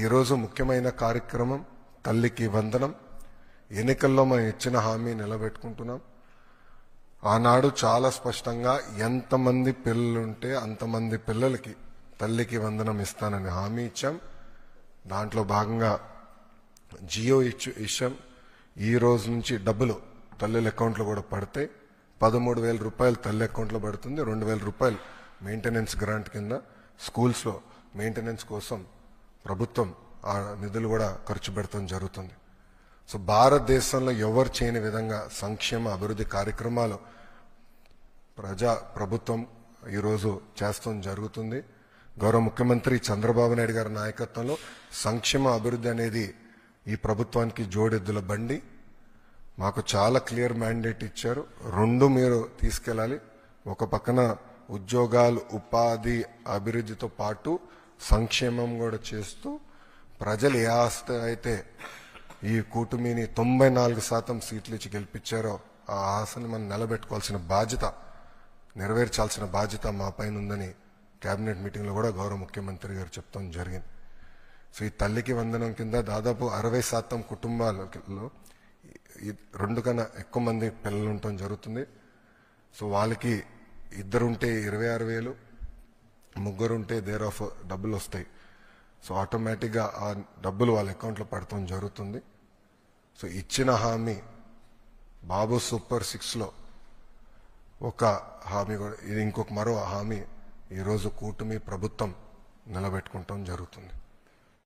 ఈరోజు ముఖ్యమైన కార్యక్రమం తల్లికి వందనం. ఎన్నికల్లో మనం ఇచ్చిన హామీ నిలబెట్టుకుంటున్నాం. ఆనాడు చాలా స్పష్టంగా ఎంతమంది పిల్లలుంటే అంతమంది పిల్లలకి తల్లికి వందనం ఇస్తానని హామీ ఇచ్చాం. దాంట్లో భాగంగా జియో ఇచ్చాం. ఈ రోజు నుంచి డబ్బులు తల్లుల అకౌంట్లో కూడా పడతాయి. 13,000 రూపాయలు తల్లి అకౌంట్లో పడుతుంది. 2,000 రూపాయలు మెయింటెనెన్స్ గ్రాంట్ కింద స్కూల్స్లో మెయింటెనెన్స్ కోసం ప్రభుత్వం ఆ నిధులు కూడా ఖర్చు పెడతాం జరుగుతుంది. సో భారతదేశంలో ఎవరు చేయని విధంగా సంక్షేమ అభివృద్ధి కార్యక్రమాలు ప్రభుత్వం ఈరోజు చేస్తాం జరుగుతుంది. గౌరవ ముఖ్యమంత్రి చంద్రబాబు నాయుడు గారి నాయకత్వంలో సంక్షేమ అభివృద్ధి అనేది ఈ ప్రభుత్వానికి జోడెద్దుల బండి. మాకు చాలా క్లియర్ మ్యాండేట్ ఇచ్చారు. రెండు మీరు తీసుకెళ్ళాలి. ఒక పక్కన ఉద్యోగాలు, ఉపాధి, అభివృద్ధితో పాటు సంక్షేమం కూడా చేస్తూ ప్రజలు ఏ ఆస్త అయితే ఈ కూటమిని 94% సీట్లు ఇచ్చి గెలిపించారో ఆ ఆశని మనం నిలబెట్టుకోవాల్సిన బాధ్యత, నెరవేర్చాల్సిన బాధ్యత మా పైన ఉందని కేబినెట్ మీటింగ్లో కూడా గౌరవ ముఖ్యమంత్రి గారు చెప్తాం జరిగింది. సో ఈ తల్లికి వందనం కింద దాదాపు 60% కుటుంబాలలో 2 కన్నా ఎక్కువ మంది పిల్లలు ఉండటం జరుగుతుంది. సో వాళ్ళకి 2 ఉంటే 26,000, 3 ఉంటే దేర్ ఆఫ్ డబ్బులు వస్తాయి. సో ఆటోమేటిక్గా ఆ డబ్బులు వాళ్ళ అకౌంట్లో పడటం జరుగుతుంది. సో ఇచ్చిన హామీ బాబు సూపర్ 6లో ఒక హామీ కూడా, ఇది ఇంకొక మరో హామీ ఈరోజు కూటమి ప్రభుత్వం నిలబెట్టుకుంటాం జరుగుతుంది.